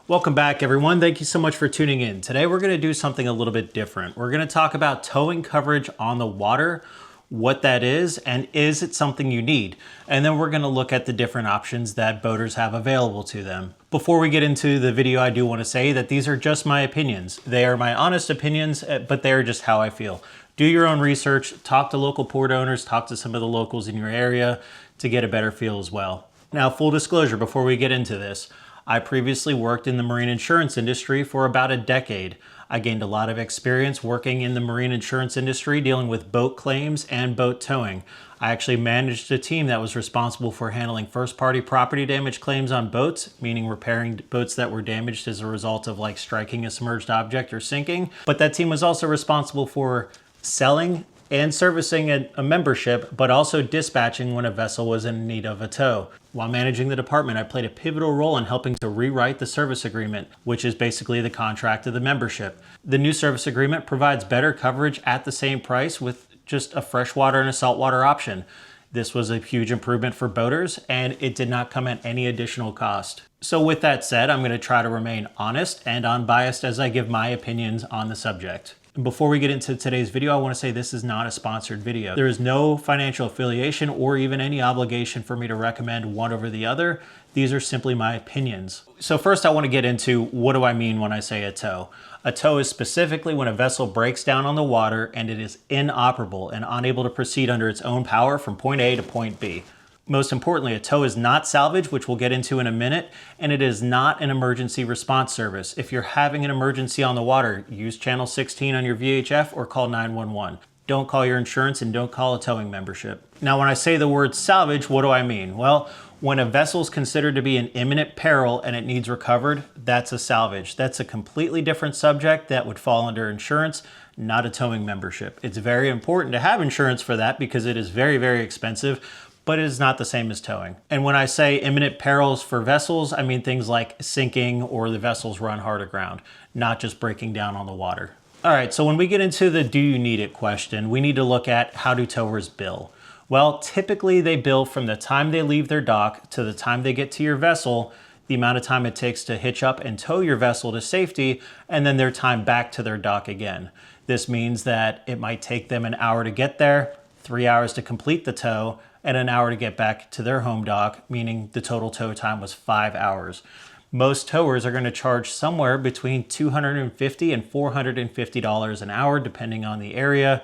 Welcome back, everyone. Thank you so much for tuning in. Today we're going to do something a little bit different. We're going to talk about towing coverage on the water, what that is, and is it something you need? And then we're going to look at the different options that boaters have available to them. Before we get into the video, I do want to say that these are just my opinions. They are my honest opinions, but they are just how I feel. Do your own research, talk to local port owners, talk to some of the locals in your area to get a better feel as well. Now, full disclosure before we get into this, I previously worked in the marine insurance industry for about a decade. I gained a lot of experience working in the marine insurance industry, dealing with boat claims and boat towing. I actually managed a team that was responsible for handling first-party property damage claims on boats, meaning repairing boats that were damaged as a result of like striking a submerged object or sinking. But that team was also responsible for selling and servicing a membership, but also dispatching when a vessel was in need of a tow. While managing the department, I played a pivotal role in helping to rewrite the service agreement, which is basically the contract of the membership. The new service agreement provides better coverage at the same price with just a freshwater and a saltwater option. This was a huge improvement for boaters, and it did not come at any additional cost. So with that said, I'm going to try to remain honest and unbiased as I give my opinions on the subject. Before we get into today's video, I want to say this is not a sponsored video. There is no financial affiliation or even any obligation for me to recommend one over the other. These are simply my opinions. So first I want to get into what do I mean when I say a tow. A tow is specifically when a vessel breaks down on the water and it is inoperable and unable to proceed under its own power from point A to point B. Most importantly, a tow is not salvage, which we'll get into in a minute, and it is not an emergency response service. If you're having an emergency on the water, use channel 16 on your VHF or call 911. Don't call your insurance and don't call a towing membership. Now, when I say the word salvage, what do I mean? Well, when a vessel is considered to be in imminent peril and it needs recovered, that's a salvage. That's a completely different subject that would fall under insurance, not a towing membership. It's very important to have insurance for that because it is very, very expensive, but it is not the same as towing. And when I say imminent perils for vessels, I mean things like sinking or the vessels run hard aground, not just breaking down on the water. All right, so when we get into the do you need it question, we need to look at how do towers bill. Well, typically they bill from the time they leave their dock to the time they get to your vessel, the amount of time it takes to hitch up and tow your vessel to safety, and then their time back to their dock again. This means that it might take them an hour to get there, 3 hours to complete the tow, and an hour to get back to their home dock, meaning the total tow time was 5 hours. Most towers are going to charge somewhere between $250 and $450 an hour, depending on the area,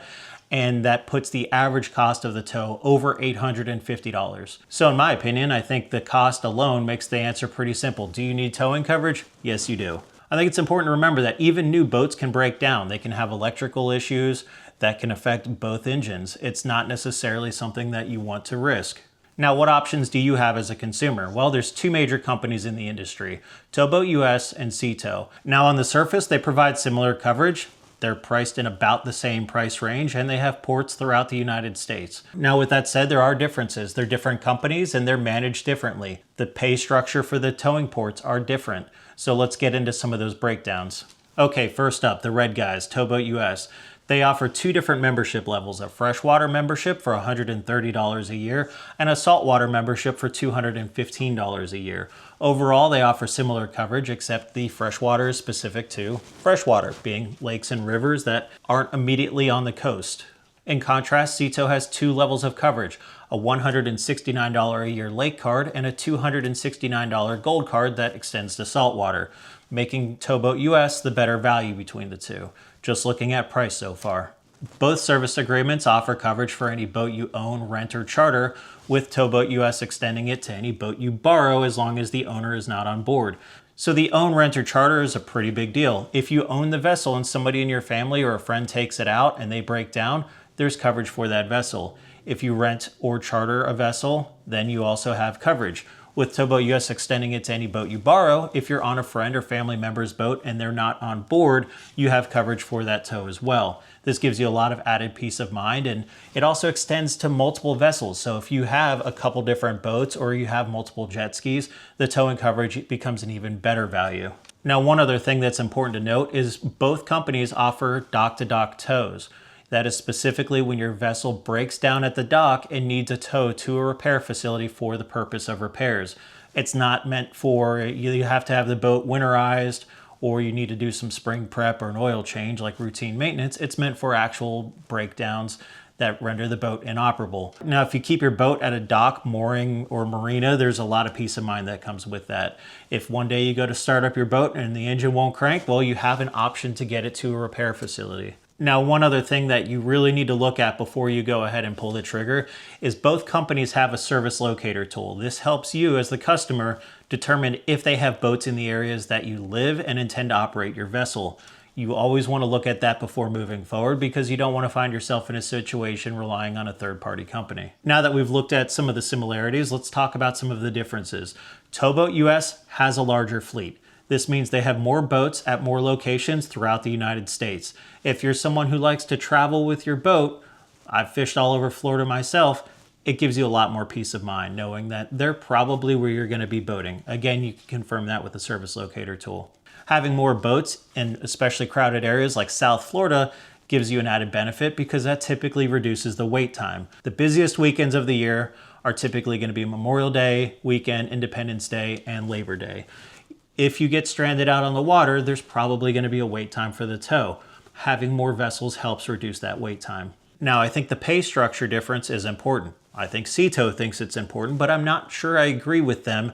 and that puts the average cost of the tow over $850. So in my opinion, I think the cost alone makes the answer pretty simple. Do you need towing coverage? Yes, you do. I think it's important to remember that even new boats can break down. They can have electrical issues that can affect both engines. It's not necessarily something that you want to risk. Now, what options do you have as a consumer? Well, there's two major companies in the industry, TowBoatUS and SeaTow. Now, on the surface, they provide similar coverage. They're priced in about the same price range, and they have ports throughout the United States. Now, with that said, there are differences. They're different companies, and they're managed differently. The pay structure for the towing ports are different. So let's get into some of those breakdowns. Okay, first up, the red guys, TowBoatUS. They offer two different membership levels, a freshwater membership for $130 a year and a saltwater membership for $215 a year. Overall, they offer similar coverage, except the freshwater is specific to freshwater, being lakes and rivers that aren't immediately on the coast. In contrast, SeaTow has two levels of coverage, a $169 a year lake card and a $269 gold card that extends to saltwater, making TowBoatUS the better value between the two, just looking at price so far. Both service agreements offer coverage for any boat you own, rent, or charter, with TowBoatUS extending it to any boat you borrow as long as the owner is not on board. So the own, rent, or charter is a pretty big deal. If you own the vessel and somebody in your family or a friend takes it out and they break down, there's coverage for that vessel. If you rent or charter a vessel, then you also have coverage. With TowBoatUS extending it to any boat you borrow, if you're on a friend or family member's boat and they're not on board, you have coverage for that tow as well. This gives you a lot of added peace of mind, and it also extends to multiple vessels. So if you have a couple different boats or you have multiple jet skis, the towing coverage becomes an even better value. Now, one other thing that's important to note is both companies offer dock-to-dock tows. That is specifically when your vessel breaks down at the dock and needs a tow to a repair facility for the purpose of repairs. It's not meant for, you have to have the boat winterized, or you need to do some spring prep or an oil change like routine maintenance. It's meant for actual breakdowns that render the boat inoperable. Now, if you keep your boat at a dock, mooring, or marina, there's a lot of peace of mind that comes with that. If one day you go to start up your boat and the engine won't crank, well, you have an option to get it to a repair facility. Now, one other thing that you really need to look at before you go ahead and pull the trigger is both companies have a service locator tool. This helps you as the customer determine if they have boats in the areas that you live and intend to operate your vessel. You always want to look at that before moving forward because you don't want to find yourself in a situation relying on a third-party company. Now that we've looked at some of the similarities, let's talk about some of the differences. TowBoatUS has a larger fleet. This means they have more boats at more locations throughout the United States. If you're someone who likes to travel with your boat, I've fished all over Florida myself, it gives you a lot more peace of mind knowing that they're probably where you're going to be boating. Again, you can confirm that with the service locator tool. Having more boats in especially crowded areas like South Florida gives you an added benefit because that typically reduces the wait time. The busiest weekends of the year are typically going to be Memorial Day weekend, Independence Day, and Labor Day. If you get stranded out on the water, there's probably going to be a wait time for the tow. Having more vessels helps reduce that wait time. Now, I think the pay structure difference is important. I think SeaTow thinks it's important, but I'm not sure I agree with them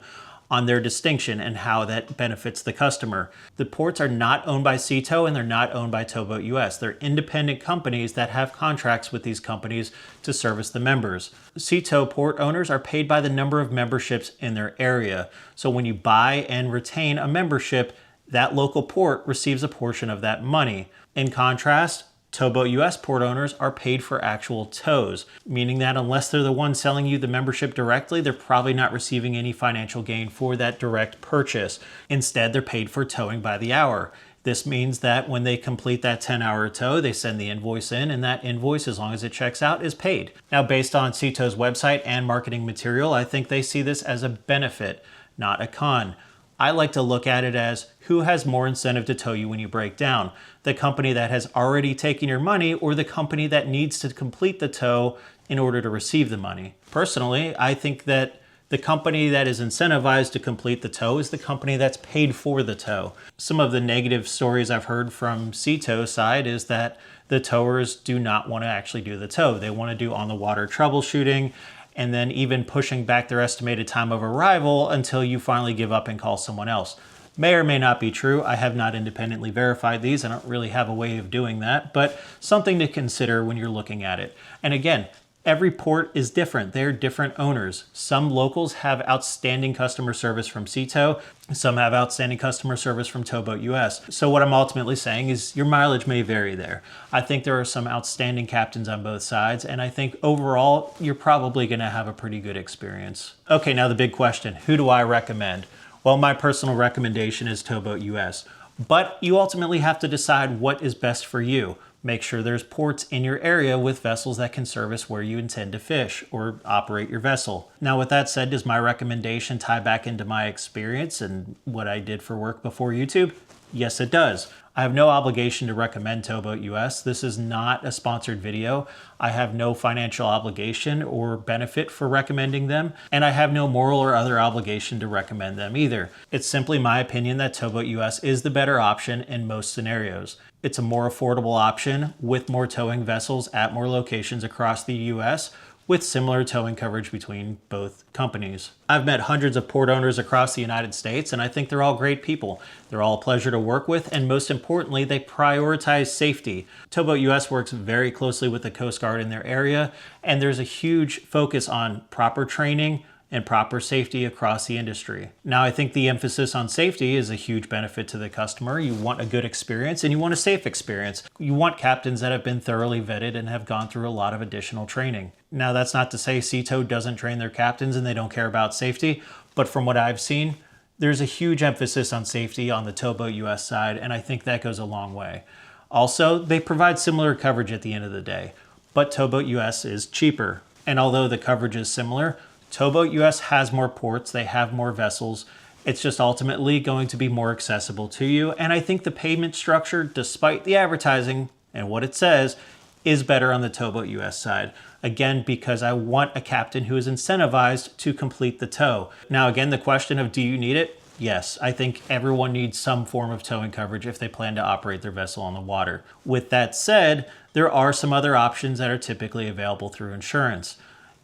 on their distinction and how that benefits the customer. The ports are not owned by SeaTow and they're not owned by TowBoatUS. They're independent companies that have contracts with these companies to service the members. SeaTow port owners are paid by the number of memberships in their area. So when you buy and retain a membership, that local port receives a portion of that money. In contrast, TowBoatUS port owners are paid for actual tows, meaning that unless they're the ones selling you the membership directly, they're probably not receiving any financial gain for that direct purchase. Instead, they're paid for towing by the hour. This means that when they complete that 10-hour tow, they send the invoice in, and that invoice, as long as it checks out, is paid. Now, based on SeaTow's website and marketing material, I think they see this as a benefit, not a con. I like to look at it as who has more incentive to tow you when you break down, the company that has already taken your money or the company that needs to complete the tow in order to receive the money. Personally, I think that the company that is incentivized to complete the tow is the company that's paid for the tow. Some of the negative stories I've heard from SeaTow's side is that the towers do not want to actually do the tow. They want to do on-the-water troubleshooting and then even pushing back their estimated time of arrival until you finally give up and call someone else. May or may not be true. I have not independently verified these. I don't really have a way of doing that, but something to consider when you're looking at it. And again, every port is different. They're different owners. Some locals have outstanding customer service from SeaTow. Some have outstanding customer service from TowBoatUS. So what I'm ultimately saying is your mileage may vary there. I think there are some outstanding captains on both sides, and I think overall, you're probably gonna have a pretty good experience. Okay, now the big question, who do I recommend? Well, my personal recommendation is TowBoatUS, but you ultimately have to decide what is best for you. Make sure there's ports in your area with vessels that can service where you intend to fish or operate your vessel. Now, with that said, does my recommendation tie back into my experience and what I did for work before YouTube? Yes, it does. I have no obligation to recommend TowBoatUS. This is not a sponsored video. I have no financial obligation or benefit for recommending them, and I have no moral or other obligation to recommend them either. It's simply my opinion that TowBoatUS is the better option in most scenarios. It's a more affordable option with more towing vessels at more locations across the US with similar towing coverage between both companies. I've met hundreds of port owners across the United States, and I think they're all great people. They're all a pleasure to work with, and most importantly, they prioritize safety. TowBoatUS works very closely with the Coast Guard in their area, and there's a huge focus on proper training and proper safety across the industry. Now, I think the emphasis on safety is a huge benefit to the customer. You want a good experience and you want a safe experience. You want captains that have been thoroughly vetted and have gone through a lot of additional training. Now, that's not to say SeaTow doesn't train their captains and they don't care about safety, but from what I've seen, there's a huge emphasis on safety on the TowBoatUS side, and I think that goes a long way. Also, they provide similar coverage at the end of the day, but TowBoatUS is cheaper. And although the coverage is similar, TowBoatUS has more ports, they have more vessels. It's just ultimately going to be more accessible to you. And I think the payment structure, despite the advertising and what it says, is better on the TowBoatUS side. Again, because I want a captain who is incentivized to complete the tow. Now, again, the question of do you need it? Yes, I think everyone needs some form of towing coverage if they plan to operate their vessel on the water. With that said, there are some other options that are typically available through insurance.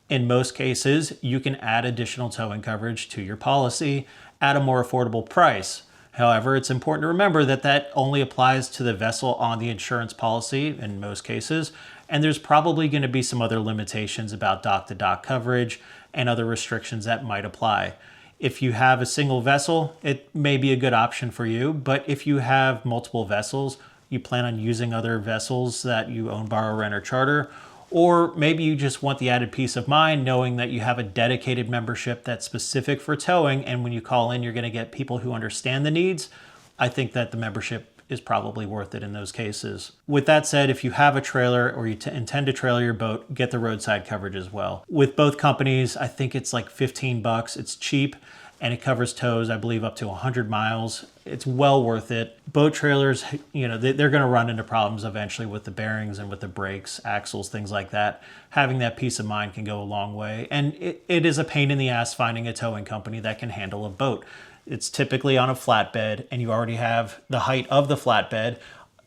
In most cases, you can add additional towing coverage to your policy at a more affordable price. However, it's important to remember that that only applies to the vessel on the insurance policy in most cases, and there's probably going to be some other limitations about dock-to-dock coverage and other restrictions that might apply. If you have a single vessel, it may be a good option for you, but if you have multiple vessels, you plan on using other vessels that you own, borrow, rent, or charter, or maybe you just want the added peace of mind knowing that you have a dedicated membership that's specific for towing, and when you call in, you're going to get people who understand the needs, I think that the membership is probably worth it in those cases. With that said, if you have a trailer or you intend to trailer your boat, get the roadside coverage as well. With both companies, I think it's like 15 bucks. It's cheap and it covers tows, I believe, up to 100 miles. It's well worth it. Boat trailers, you know, they're going to run into problems eventually with the bearings and with the brakes, axles, things like that. Having that peace of mind can go a long way. And it is a pain in the ass finding a towing company that can handle a boat. It's typically on a flatbed, and you already have the height of the flatbed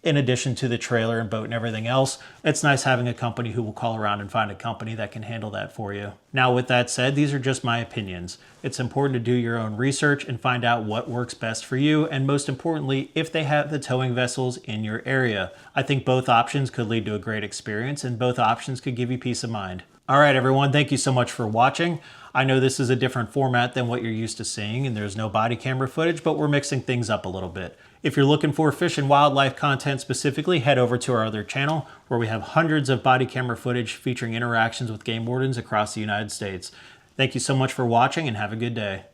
in addition to the trailer and boat and everything else. It's nice having a company who will call around and find a company that can handle that for you. Now, with that said, these are just my opinions. It's important to do your own research and find out what works best for you, and most importantly, if they have the towing vessels in your area. I think both options could lead to a great experience, and both options could give you peace of mind. All right, everyone, thank you so much for watching. I know this is a different format than what you're used to seeing, and there's no body camera footage, but we're mixing things up a little bit. If you're looking for fish and wildlife content specifically, head over to our other channel where we have hundreds of body camera footage featuring interactions with game wardens across the United States. Thank you so much for watching and have a good day.